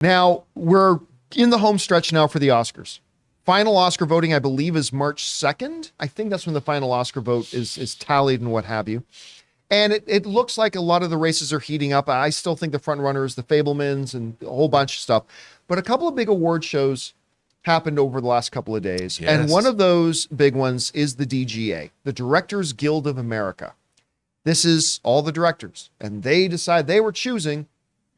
Now, we're in the home stretch now for the Oscars. Final Oscar voting, I believe, is March 2nd. I think that's when the final Oscar vote is tallied and what have you. And it looks like a lot of the races are heating up. I still think the front runner is the Fabelmans and a whole bunch of stuff. But a couple of big award shows happened over the last couple of days. Yes. And one of those big ones is the DGA, the Directors Guild of America. This is all the directors. And they decided they were choosing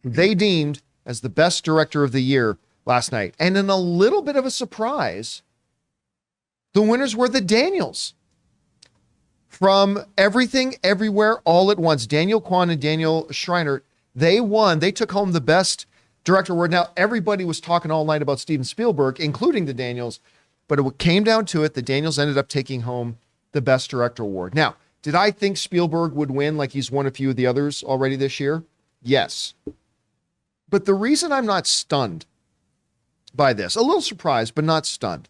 who they deemed as the best director of the year last night. And in a little bit of a surprise, the winners were the Daniels. From Everything, Everywhere, All at Once, Daniel Kwan and Daniel Scheinert, they won. They took home the Best Director award. Now, everybody was talking all night about Steven Spielberg, including the Daniels, but it came down to it. The Daniels ended up taking home the Best Director award. Now, did I think Spielberg would win like he's won a few of the others already this year? Yes. But the reason I'm not stunned by this, a little surprised, but not stunned,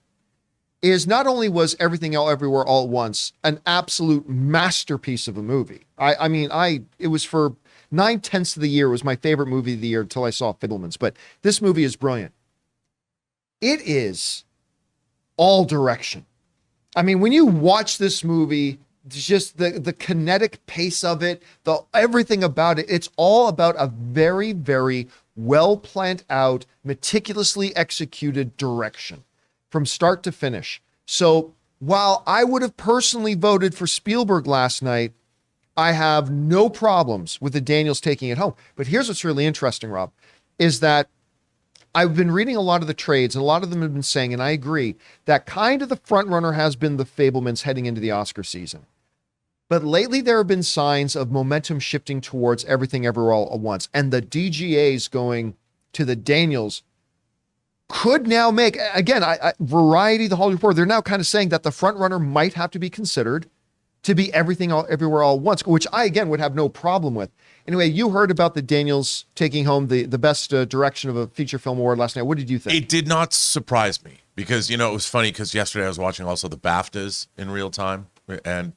is not only was Everything Everywhere All at Once an absolute masterpiece of a movie. It was for 9/10 of the year, it was my favorite movie of the year until I saw Fabelmans, but this movie is brilliant. It is all direction. I mean, when you watch this movie, just the kinetic pace of it, everything about it, it's all about a very, very well planned out, meticulously executed direction from start to finish. So while I would have personally voted for Spielberg last night, I have no problems with the Daniels taking it home. But here's what's really interesting, Rob, is that I've been reading a lot of the trades, and a lot of them have been saying, and I agree, that kind of the front runner has been the Fabelmans heading into the Oscar season. But lately there have been signs of momentum shifting towards Everything Everywhere All at Once, and the DGAs going to the Daniels could now make, again, Variety, the Hollywood Reporter, they're now kind of saying that the front runner might have to be considered to be Everything Everywhere All at Once, which I, again, would have no problem with. Anyway, you heard about the Daniels taking home the best direction of a feature film award last night. What did you think? It did not surprise me because, it was funny because yesterday I was watching also the BAFTAs in real time, and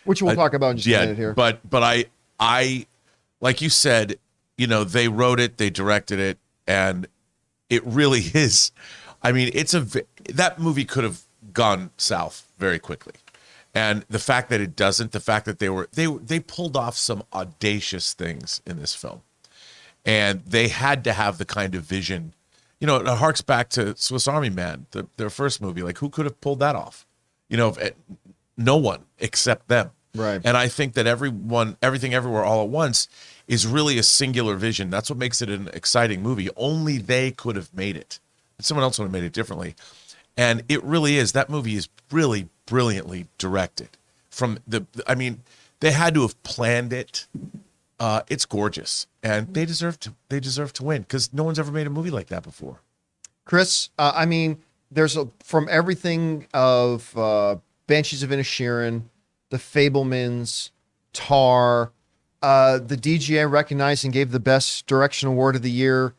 which we'll talk about in just a minute here. But I, like you said, they wrote it, they directed it, and it really is. I mean, that movie could have gone south very quickly. And the fact that it doesn't, the fact that they pulled off some audacious things in this film. And they had to have the kind of vision, it harks back to Swiss Army Man, their first movie. Like, who could have pulled that off? No one except them. Right. And I think that Everything Everywhere All at Once is really a singular vision. That's what makes it an exciting movie. Only they could have made it. Someone else would have made it differently. And it really is. That movie is really brilliantly directed. They had to have planned it. It's gorgeous. And they deserve to win because no one's ever made a movie like that before. Chris, there's from everything of Banshees of Inisherin, the Fabelmans, Tar, the DGA recognized and gave the Best Direction Award of the year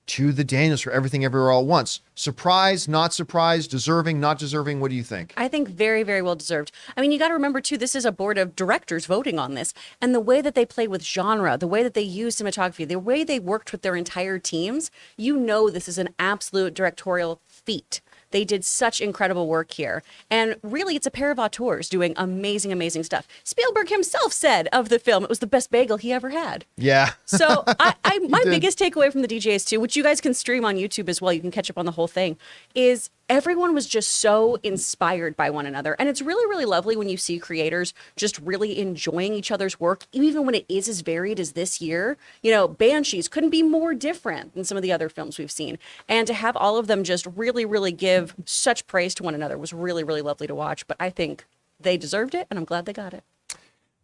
to the Daniels for Everything Everywhere All at Once. Surprised, not surprised, deserving, not deserving? What do you think? I think very, very well deserved. You got to remember, too, this is a board of directors voting on this. And the way that they played with genre, the way that they used cinematography, the way they worked with their entire teams, this is an absolute directorial feat. They did such incredible work here. And really, it's a pair of auteurs doing amazing, amazing stuff. Spielberg himself said of the film, it was the best bagel he ever had. Yeah. So my biggest takeaway from the DJs too, which you guys can stream on YouTube as well, you can catch up on the whole thing, is everyone was just so inspired by one another. And it's really, really lovely when you see creators just really enjoying each other's work, even when it is as varied as this year. Banshees couldn't be more different than some of the other films we've seen. And to have all of them just really, really give such praise to one another was really, really lovely to watch. But I think they deserved it, and I'm glad they got it.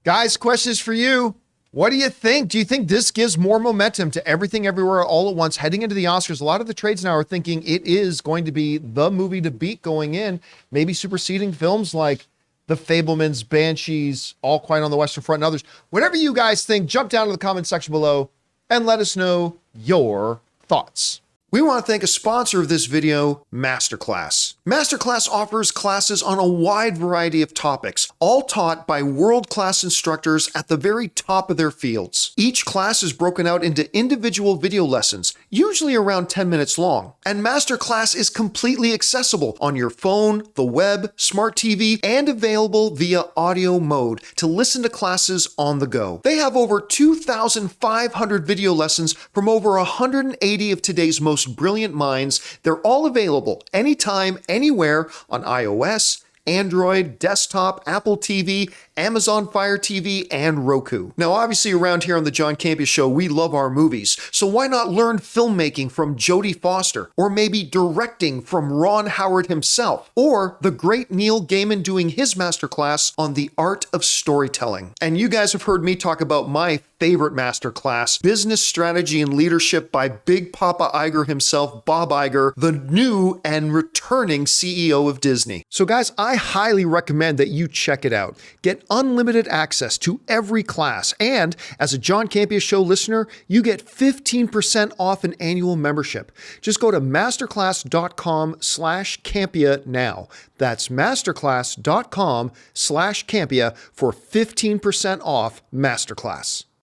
Guys, questions for you. What do you think? Do you think this gives more momentum to Everything Everywhere All at Once heading into the Oscars? A lot of the trades now are thinking it is going to be the movie to beat going in, maybe superseding films like The Fabelmans, Banshees, All Quiet on the Western Front, and others. Whatever you guys think, jump down to the comment section below and let us know your thoughts. We want to thank a sponsor of this video, MasterClass. MasterClass offers classes on a wide variety of topics, all taught by world-class instructors at the very top of their fields. Each class is broken out into individual video lessons, usually around 10 minutes long. And MasterClass is completely accessible on your phone, the web, smart TV, and available via audio mode to listen to classes on the go. They have over 2,500 video lessons from over 180 of today's most brilliant minds. They're all available anytime, anywhere on iOS, Android, desktop, Apple TV, Amazon Fire TV, and Roku. Now, obviously around here on the John Campea Show, we love our movies, so why not learn filmmaking from Jodie Foster, or maybe directing from Ron Howard himself, or the great Neil Gaiman doing his masterclass on the art of storytelling. And you guys have heard me talk about my favorite masterclass, Business Strategy and Leadership by Big Papa Iger himself, Bob Iger, the new and returning CEO of Disney. So guys, I highly recommend that you check it out. Get unlimited access to every class, and as a John Campea Show listener, you get 15% off an annual membership. Just go to masterclass.com/Campea now. That's masterclass.com/Campea for 15% off Masterclass.